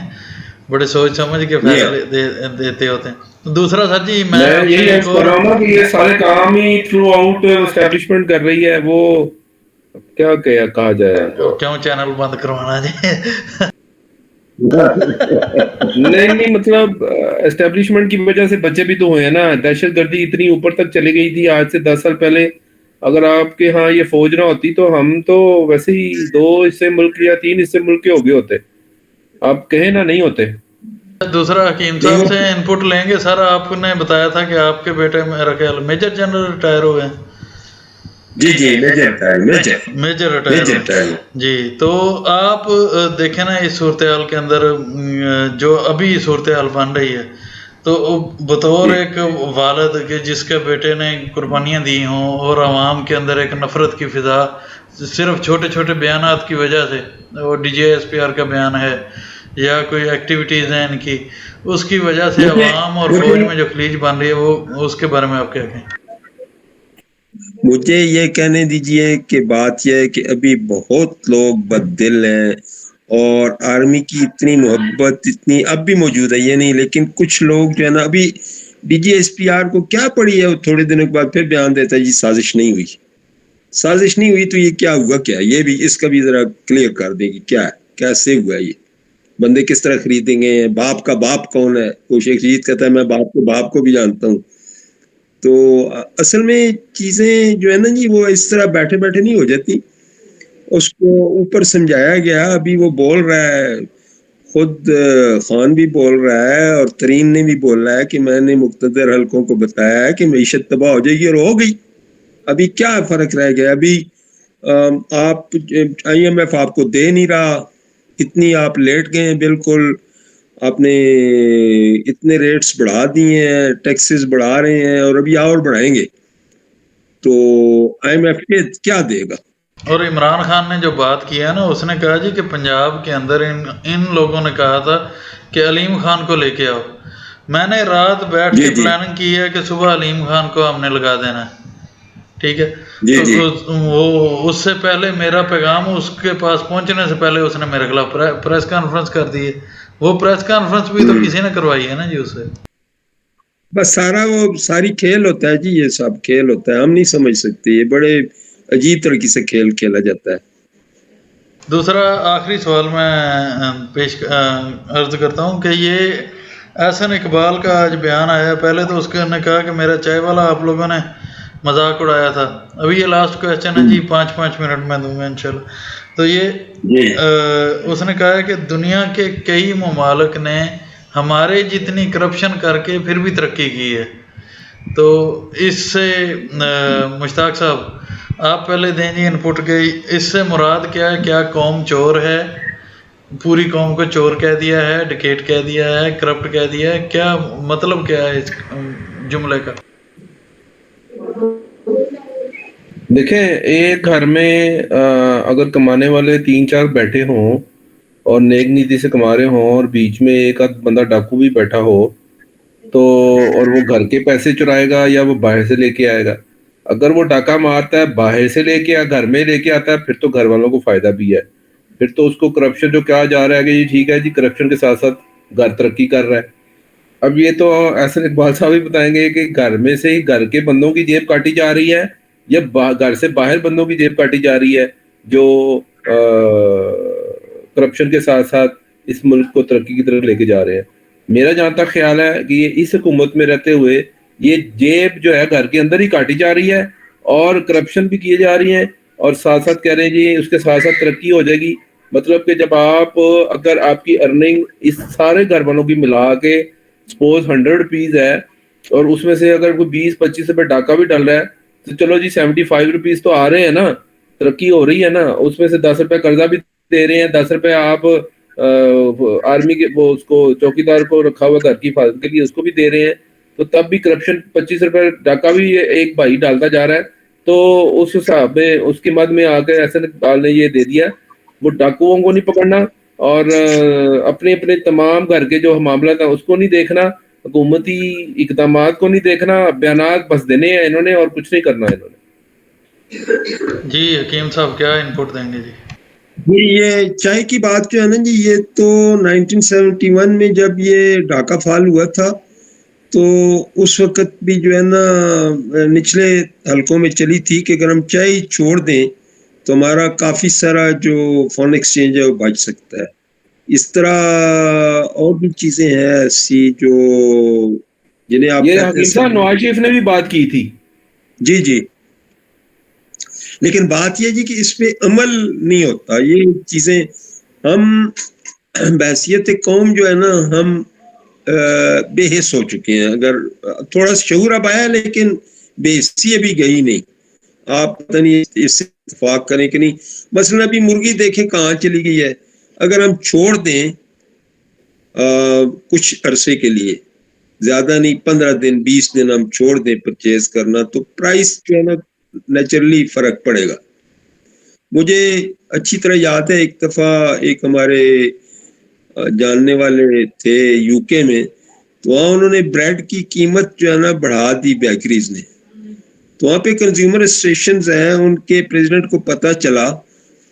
Speaker 1: بڑے سوچ سمجھ کے فیصلے دیتے ہوتے ہیں. دوسرا سر جی میں
Speaker 3: یہی عرض کر رہا ہوں نا کہ یہ سارے کام ہی تھرو آؤٹ اسٹیبلشمنٹ کر رہی ہے. وہ کیا کہا جائے،
Speaker 1: کیوں چینل بند کروانا جی؟
Speaker 3: نہیں مطلب اسٹیبلشمنٹ کی وجہ سے بچے بھی تو ہوئے ہیں نا. دہشت گردی اتنی اوپر تک چلی گئی تھی آج سے 10 سال پہلے. اگر آپ کے ہاں یہ فوج نہ ہوتی تو ہم تو ویسے ہی 2 حصے ملک یا 3 حصے ملک کے ہو گئے ہوتے. آپ کہیں نہ نہیں ہوتے.
Speaker 1: دوسرا حکیم صاحب سے ان پٹ لیں گے. سر آپ نے بتایا تھا کہ آپ کے بیٹے میرا خیال میجر جنرل ریٹائر ہوئے ہیں.
Speaker 2: جی
Speaker 1: میجر ریٹائر جی. تو آپ دیکھیں نا اس صورتحال کے اندر جو ابھی صورتحال بن رہی ہے، تو بطور ایک والد کے جس کے بیٹے نے قربانیاں دی ہوں اور عوام کے اندر ایک نفرت کی فضا صرف چھوٹے چھوٹے بیانات کی وجہ سے، وہ D J S P are کا بیان ہے یا کوئی ایکٹیویٹیز ہیں ان کی، اس کی وجہ سے عوام اور فوج میں جو خلیج بن رہی ہے، وہ اس کے بارے میں آپ کیا کہیں؟
Speaker 2: مجھے یہ کہنے دیجئے کہ بات یہ ہے کہ ابھی بہت لوگ بد دل ہیں، اور آرمی کی اتنی محبت اتنی اب بھی موجود ہے، یہ نہیں، لیکن کچھ لوگ جو ہے نا ابھی D G S P R کو کیا پڑی ہے، وہ تھوڑے دنوں کے بعد پھر بیان دیتا ہے جی سازش نہیں ہوئی. سازش نہیں ہوئی تو یہ کیا ہوا کیا؟ یہ بھی اس کا بھی ذرا کلیئر کر دیں کہ کیا ہے، کیسے ہوا یہ، بندے کس طرح خریدیں گے، باپ کا باپ کون ہے؟ کوئی شیخ رشید کہتا ہے میں باپ کو بھی جانتا ہوں. تو اصل میں چیزیں جو ہے نا جی وہ اس طرح بیٹھے بیٹھے نہیں ہو جاتی، اس کو اوپر سمجھایا گیا. ابھی وہ بول رہا ہے، خود خان بھی بول رہا ہے اور ترین نے بھی بول رہا ہے کہ میں نے مقتدر حلقوں کو بتایا ہے کہ معیشت تباہ ہو جائے گی، اور ہو گئی. ابھی کیا فرق رہ گیا؟ ابھی آپ IMF آپ کو دے نہیں رہا، اتنی آپ لیٹ گئے ہیں، بالکل آپ نے اتنے ریٹس بڑھا دیے ہیں، ٹیکسز بڑھا رہے ہیں اور ابھی اور بڑھائیں گے، تو IMF کیا دے گا؟
Speaker 1: اور عمران خان نے جو بات کی ہے نا، اس نے کہا جی کہ پنجاب کے اندر ان لوگوں نے کہا تھا کہ علیم خان کو لے کے آؤ. میں نے رات بیٹھ کے پلاننگ کی ہے کہ صبح علیم خان کو ہم نے لگا دینا ہے، ٹھیک ہے. تو وہ اس سے پہلے میرا پیغام اس کے پاس پہنچنے سے پہلے اس نے میرے خلاف پریس کانفرنس کر دی ہے. وہ پریس کانفرنس بھی تو کسی نے کروائی ہے نا جی اس سے.
Speaker 2: بس ساری کھیل ہوتا ہے جی، یہ سب کھیل ہوتا ہے، ہم نہیں سمجھ سکتے، یہ بڑے عجیب طریقے سے کھیل کھیلا جاتا ہے.
Speaker 1: دوسرا آخری سوال میں عرض کرتا ہوں کہ یہ احسن اقبال کا آج بیان آیا. پہلے تو اس نے کہا کہ میرا چائے والا آپ لوگوں نے مذاق اڑایا تھا. ابھی یہ لاسٹ کویسچن ہے جی، 5 منٹ میں دوں گا انشاءاللہ. تو یہ اس نے کہا ہے کہ دنیا کے کئی ممالک نے ہمارے جتنی کرپشن کر کے پھر بھی ترقی کی ہے. تو اس سے مشتاق صاحب آپ پہلے دیں جی انپٹ گئی، اس سے مراد کیا ہے؟ کیا قوم چور ہے؟ پوری قوم کو چور کہہ دیا ہے، ڈکیٹ کہہ دیا ہے، کرپٹ کہہ دیا ہے؟ کیا مطلب کیا ہے اس جملے کا؟
Speaker 3: دیکھیں، ایک گھر میں اگر کمانے والے 3-4 بیٹھے ہوں اور نیک نیتی سے کما رہے ہوں اور بیچ میں ایک آدھ بندہ ڈاکو بھی بیٹھا ہو، تو اور وہ گھر کے پیسے چرائے گا یا وہ باہر سے لے کے آئے گا. اگر وہ ڈاکہ مارتا ہے باہر سے لے کے گھر میں لے کے آتا ہے، پھر تو گھر والوں کو فائدہ بھی ہے. پھر تو اس کو کرپشن جو کہا جا رہا ہے کہ یہ ٹھیک ہے جی، کرپشن کے ساتھ ساتھ گھر ترقی کر رہا ہے. اب یہ تو احسن اقبال صاحب ہی بتائیں گے کہ گھر میں سے ہی گھر کے بندوں کی جیب کاٹی جا رہی ہے یا گھر سے باہر بندوں کی جیب کاٹی جا رہی ہے جو کرپشن کے ساتھ ساتھ اس ملک کو ترقی کی طرف لے کے جا رہے ہیں. میرا جہاں تک خیال ہے کہ یہ اس حکومت میں رہتے ہوئے یہ جیب جو ہے گھر کے اندر ہی کاٹی جا رہی ہے اور کرپشن بھی کیے جا رہی ہیں، اور ساتھ ساتھ کہہ رہے ہیں جی اس کے ساتھ ساتھ ترقی ہو جائے گی. مطلب کہ جب اگر آپ کی ارننگ اس سارے گھر والوں کی ملا کے سپوز 100 روپیز ہے اور اس میں سے اگر کوئی 20-25 روپے ڈاکہ بھی ڈل رہا ہے تو چلو جی 75 روپیز تو آ رہے ہیں نا، ترقی ہو رہی ہے نا. اس میں سے 10 روپے قرضہ بھی دے رہے ہیں، 10 روپے آپ آرمی کے وہ اس کو چوکیدار کو رکھا ہوا گھر کی حفاظت کے لیے اس کو بھی دے رہے ہیں. تو تب بھی کرپشن 25 روپے ڈاکہ بھی ایک بھائی ڈالتا جا رہا ہے. تو اس حساب میں اس کے بعد میں آ کے احسن اقبال نے یہ دے دیا، وہ ڈاکوؤں کو نہیں پکڑنا اور اپنے اپنے تمام گھر کے جو معاملات ہیں اس کو نہیں دیکھنا، حکومتی اقدامات کو نہیں دیکھنا، بیانات بس دینے ہیں انہوں نے اور کچھ نہیں کرنا ہے انہوں نے.
Speaker 1: جی حکیم صاحب کیا انپٹ دیں گے جی؟
Speaker 2: یہ چائے کی بات جو ہے نا جی، یہ تو 1971 میں جب یہ ڈھاکہ فال ہوا تھا تو اس وقت بھی جو ہے نا نچلے حلقوں میں چلی تھی کہ اگر ہم چائے چھوڑ دیں تو ہمارا کافی سارا جو فارن ایکسچینج ہے وہ بچ سکتا ہے. اس طرح اور بھی چیزیں ہیں ایسی جو جنہیں آپ
Speaker 3: یہ
Speaker 2: کہتے
Speaker 3: حکیم صاحب نواز شریف نے بھی بات کی تھی.
Speaker 2: جی لیکن بات یہ جی کہ اس پہ عمل نہیں ہوتا. یہ چیزیں ہم بحیثیت قوم جو ہے نا ہم بے حس ہو چکے ہیں. اگر تھوڑا سا شعور اب آیا لیکن بے حسی ابھی گئی نہیں. آپ پتہ نہیں اس سے اتفاق کریں کہ نہیں. مثلا ابھی مرغی دیکھیں کہاں چلی گئی ہے. اگر ہم چھوڑ دیں کچھ عرصے کے لیے، زیادہ نہیں 15 دن 20 دن ہم چھوڑ دیں پرچیز کرنا، تو پرائس جو ہے نا نیچرلی فرق پڑے گا. مجھے اچھی طرح یاد ہے ایک دفعہ ایک ہمارے جاننے والے تھے UK میں، تو وہاں انہوں نے بریڈ کی قیمت جو ہے نا بڑھا دی بیکریز نے. تو وہاں پہ کنزیومر اسٹیشنز ہیں، ان کے پریزیڈنٹ کو پتہ چلا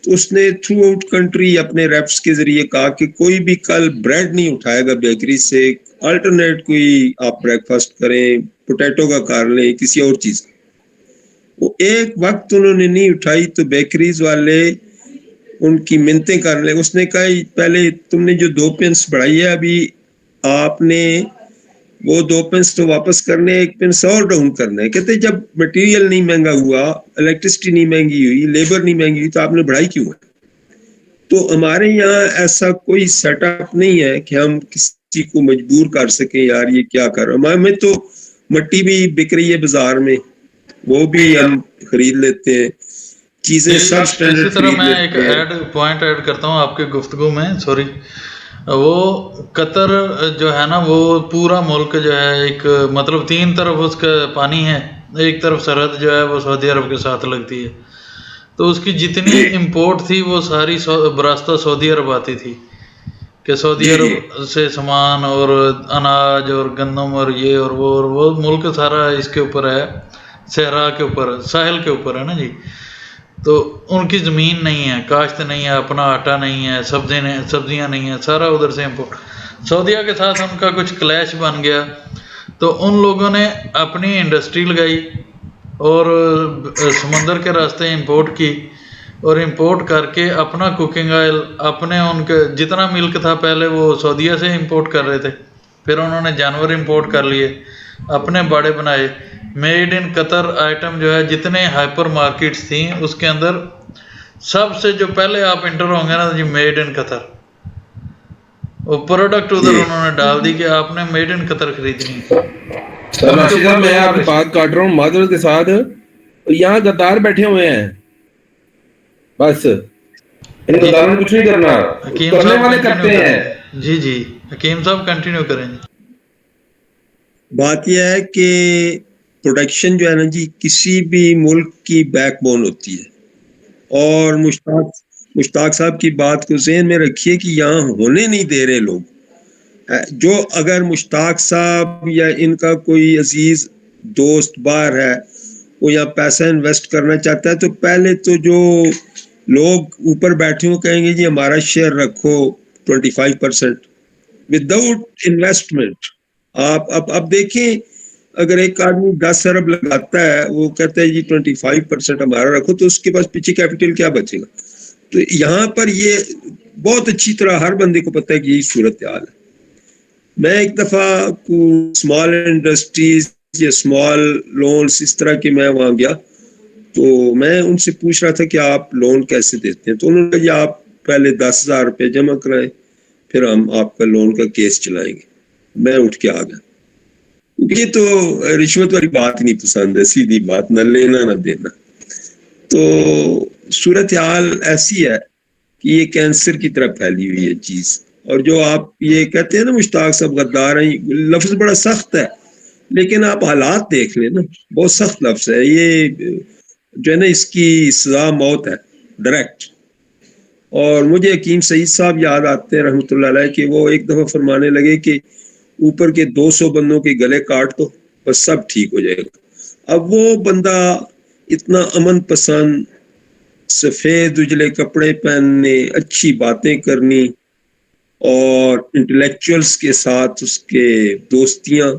Speaker 2: تو اس نے تھرو آؤٹ کنٹری اپنے ریپس کے ذریعے کہا کہ کوئی بھی کل بریڈ نہیں اٹھائے گا بیکری سے، الٹرنیٹ کوئی آپ بریک فاسٹ کریں، پوٹیٹو کا کر لیں، کسی اور چیز کا. وہ ایک وقت انہوں نے نہیں اٹھائی تو بیکریز والے ان کی منتیں کر لیں. اس نے کہا پہلے تم نے جو 2 پنس بڑھائی ہے ابھی آپ نے وہ 2 پنس تو واپس کرنے, 1 پنس اور ڈاؤن کرنا ہے. کہتے جب مٹیریل نہیں مہنگا ہوا, الیکٹرسٹی نہیں مہنگی ہوئی, لیبر نہیں مہنگی ہوئی, تو آپ نے بڑھائی کیوں ہے؟ تو ہمارے یہاں ایسا کوئی سیٹ اپ نہیں ہے کہ ہم کسی کو مجبور کر سکیں یار یہ کیا کر رہا. ہمیں تو مٹی بھی بک رہی ہے بازار میں, وہ بھی ہم خرید لیتے ہیں, چیزیں سب
Speaker 1: اسی
Speaker 2: سٹینڈرڈ
Speaker 1: طرح
Speaker 2: خرید
Speaker 1: میں ایک
Speaker 2: لیتے ہیں.
Speaker 1: پوائنٹ ایڈ کرتا ہوں آپ کے گفتگو میں, سوری. وہ قطر جو ہے نا وہ پورا ملک جو ہے ایک مطلب 3 طرف اس کا پانی ہے, ایک طرف سرحد جو ہے وہ سعودی عرب کے ساتھ لگتی ہے, تو اس کی جتنی
Speaker 2: جی
Speaker 1: امپورٹ تھی وہ ساری براستہ سعودی عرب آتی تھی, کہ سعودی
Speaker 2: جی جی
Speaker 1: عرب سے سامان اور اناج اور گندم اور یہ اور وہ ملک سارا اس کے اوپر ہے, صحرا کے اوپر, ساحل کے اوپر ہے نا جی. تو ان کی زمین نہیں ہے, کاشت نہیں ہے, اپنا آٹا نہیں ہے, سبزیاں نہیں ہیں, سارا ادھر سے امپورٹ. سعودیہ کے ساتھ ان کا کچھ کلیش بن گیا تو ان لوگوں نے اپنی انڈسٹری لگائی اور سمندر کے راستے امپورٹ کی, اور امپورٹ کر کے اپنا کوکنگ آئل, اپنے ان کے جتنا ملک تھا پہلے وہ سعودیہ سے امپورٹ کر رہے تھے, پھر انہوں نے جانور امپورٹ کر لیے, اپنے باڑے بنائے. میڈ ان قطر آئٹم جو ہے جتنے ہائپر مارکیٹس تھیں اس کے اندر سب سے جو پہلے آپ انٹر ہوں گے نا جی, میڈ ان قطر, وہ پروڈکٹ ادھر
Speaker 2: جی
Speaker 1: انہوں نے ڈال دی کہ آپ نے میڈ ان قطر خریدنی ہے.
Speaker 3: سر
Speaker 1: ان کے
Speaker 3: راشد صاحب
Speaker 1: اوپر
Speaker 3: میں
Speaker 1: لوگوں
Speaker 3: آپ کی
Speaker 1: نے
Speaker 3: بات کاٹ رہا ہوں معذرت کے ساتھ, یہاں غدار بیٹھے ہوئے ہیں, بس ان غداروں نے کچھ نہیں کرنا,
Speaker 1: حکیم
Speaker 3: کرنے
Speaker 1: صاحب
Speaker 3: والے
Speaker 1: کنٹینیو
Speaker 3: کرتے
Speaker 1: کریں
Speaker 3: ہیں.
Speaker 1: جی جی حکیم صاحب کنٹینیو کریں جی.
Speaker 2: بات یہ ہے کہ پروڈکشن جو ہے نا جی کسی بھی ملک کی بیک بون ہوتی ہے, اور مشتاق صاحب کی بات کو ذہن میں رکھیے کہ یہاں ہونے نہیں دے رہے لوگ. جو اگر مشتاق صاحب یا ان کا کوئی عزیز دوست باہر ہے وہ یہاں پیسہ انویسٹ کرنا چاہتا ہے تو پہلے تو جو لوگ اوپر بیٹھے ہوں کہیں گے جی ہمارا شیئر رکھو 25% وداؤٹ انویسٹمنٹ. آپ اب دیکھیں اگر ایک آدمی 10 ارب لگاتا ہے وہ کہتا ہے جی 25% ہمارا رکھو, تو اس کے پاس پیچھے کیپٹل کیا بچے گا؟ تو یہاں پر یہ بہت اچھی طرح ہر بندے کو پتہ ہے کہ یہی صورتحال ہے. میں ایک دفعہ اسمال انڈسٹریز یا اسمال لونز اس طرح کے میں وہاں گیا تو میں ان سے پوچھ رہا تھا کہ آپ لون کیسے دیتے ہیں, تو انہوں نے کہا جی آپ پہلے 10,000 روپے جمع کرائیں پھر ہم آپ کا لون کا کیس چلائیں گے. میں اٹھ کے آ گیا, یہ تو رشوت والی بات نہیں پسند ہے, سیدھی بات, نہ لینا نہ دینا. تو صورتحال ایسی ہے کہ یہ کینسر کی طرح پھیلی ہوئی ہے چیز. اور جو آپ یہ کہتے ہیں نا مشتاق صاحب غدار ہیں, لفظ بڑا سخت ہے لیکن آپ حالات دیکھ لیں نا, بہت سخت لفظ ہے یہ جو ہے نا, اس کی سزا موت ہے ڈائریکٹ. اور مجھے حکیم سعید صاحب یاد آتے ہیں رحمۃ اللہ علیہ کہ وہ ایک دفعہ فرمانے لگے کہ اوپر کے 200 بندوں کے گلے کاٹ دو بس سب ٹھیک ہو جائے گا. اب وہ بندہ اتنا امن پسند, سفید اجلے کپڑے پہننے, اچھی باتیں کرنی اور انٹلیکچوئلس کے ساتھ اس کے دوستیاں,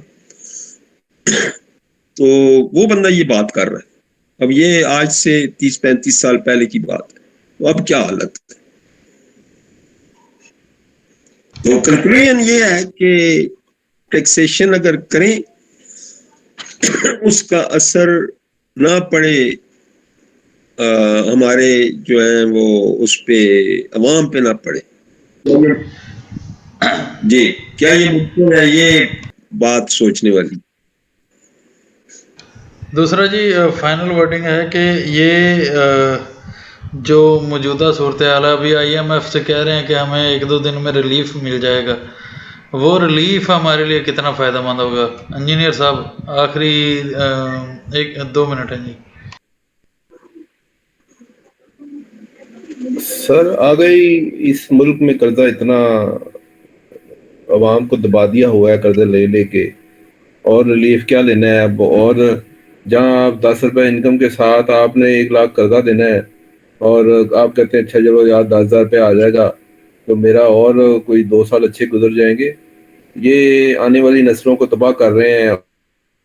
Speaker 2: تو وہ بندہ یہ بات کر رہا ہے. اب یہ آج سے 30-35 سال پہلے کی بات ہے, تو اب کیا حالت ہے؟ تو کنکلوژن یہ ہے کہ ٹیکسیشن اگر کریں اس کا اثر نہ پڑے ہمارے جو ہیں وہ اس پہ عوام پہ نہ پڑے. جی کیا یہ ممکن ہے؟ یہ بات سوچنے والی.
Speaker 1: دوسرا جی فائنل ورڈنگ ہے کہ یہ جو موجودہ صورتحال ہے, ابھی IMF سے کہہ رہے ہیں کہ ہمیں 1-2 دن میں ریلیف مل جائے گا, وہ ریلیف ہمارے لیے کتنا فائدہ مند ہوگا؟ انجینئر صاحب آخری 1-2 منٹ ہیں جی.
Speaker 3: سر آ گئی اس ملک میں قرضہ, اتنا عوام کو دبا دیا ہوا ہے قرضے لے لے کے, اور ریلیف کیا لینا ہے اب؟ اور جہاں آپ 10 روپے انکم کے ساتھ آپ نے 1 لاکھ قرضہ دینا ہے اور آپ کہتے ہیں اچھا چلو یار 10,000 روپے آ جائے گا تو میرا اور کوئی 2 سال اچھے گزر جائیں گے. یہ آنے والی نسلوں کو تباہ کر رہے ہیں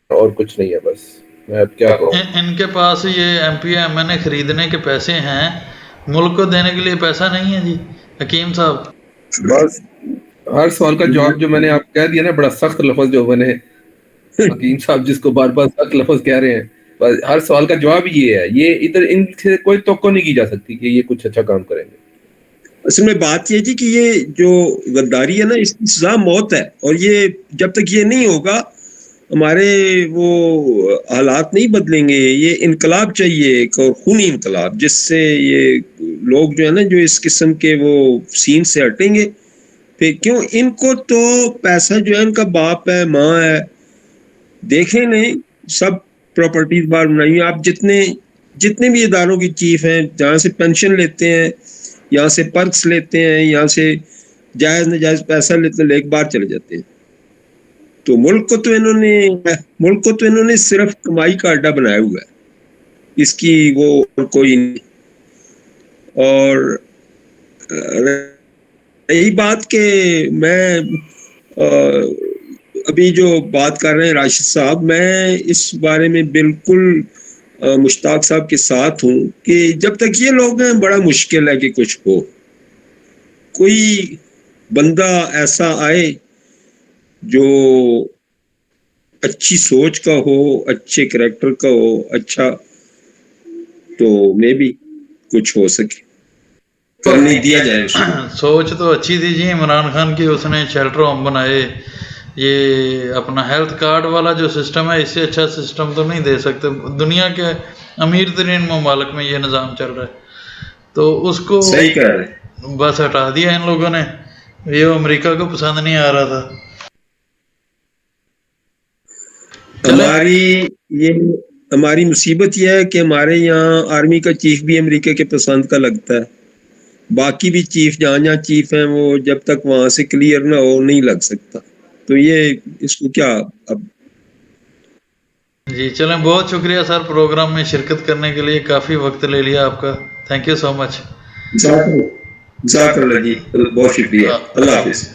Speaker 3: اور کچھ نہیں ہے بس. میں اب کیا کہوں.
Speaker 1: ان کے پاس یہ ایم پی ایم این اے خریدنے کے پیسے ہیں، ملک کو دینے کے لیے پیسہ نہیں ہے جی حکیم صاحب.
Speaker 3: بس ہر سوال کا جواب جو میں نے آپ کہہ دیا نا، بڑا سخت لفظ جو میں نے حکیم صاحب جس کو بار بار سخت لفظ کہہ رہے ہیں، بس ہر سوال کا جواب یہ ہے. یہ ادھر ان سے کوئی توقع نہیں کی جا سکتی کہ یہ کچھ اچھا کام کریں گے.
Speaker 2: اصل میں بات یہ جی کہ یہ جو غداری ہے نا، اس کی سزا موت ہے، اور یہ جب تک یہ نہیں ہوگا ہمارے وہ حالات نہیں بدلیں گے. یہ انقلاب چاہیے، ایک اور خونی انقلاب، جس سے یہ لوگ جو ہے نا، جو اس قسم کے وہ سین سے ہٹیں گے. پھر کیوں ان کو تو پیسہ جو ہے ان کا باپ ہے، ماں ہے، دیکھیں نہیں سب پراپرٹیز باہر بنائی. آپ جتنے بھی اداروں کی چیف ہیں، جہاں سے پینشن لیتے ہیں، یہاں سے پرکس لیتے ہیں، یہاں سے جائز نجائز پیسہ لیتے ہیں، لے کے باہر چلے جاتے ہیں. تو ملک کو تو انہوں نے صرف کمائی کا اڈا بنایا ہوا ہے، اس کی وہ کوئی نہیں. اور یہی بات کہ میں ابھی جو بات کر رہے ہیں راشد صاحب، میں اس بارے میں بالکل مشتاق صاحب کے ساتھ ہوں کہ جب تک یہ لوگ ہیں بڑا مشکل ہے کہ کچھ ہو. کوئی بندہ ایسا آئے جو اچھی سوچ کا ہو، اچھے کریکٹر کا ہو، اچھا، تو میں بھی کچھ ہو سکے، کرنے دیا جائے اس کو.
Speaker 1: سوچ تو اچھی تھی جی عمران خان کی، اس نے شیلٹر ہوم بنائے. یہ اپنا ہیلتھ کارڈ والا جو سسٹم ہے، اس سے اچھا سسٹم تو نہیں دے سکتے. دنیا کے امیر ترین ممالک میں یہ نظام چل رہا ہے، تو اس کو
Speaker 2: صحیح کہہ رہے ہیں.
Speaker 1: بس ہٹا دیا ان لوگوں نے. یہ امریکہ کو پسند نہیں آ رہا تھا.
Speaker 2: ہماری مصیبت یہ ہے کہ ہمارے یہاں آرمی کا چیف بھی امریکہ کے پسند کا لگتا ہے. باقی بھی چیف جہاں چیف ہیں، وہ جب تک وہاں سے کلیئر نہ ہو نہیں لگ سکتا. تو یہ اس کو کیا اب.
Speaker 1: جی چلیں، بہت شکریہ سر پروگرام میں شرکت کرنے کے لیے، کافی وقت لے لیا آپ کا. تھینک یو سو مچ.
Speaker 2: جزاک اللہ جی، بہت شکریہ. اللہ حافظ.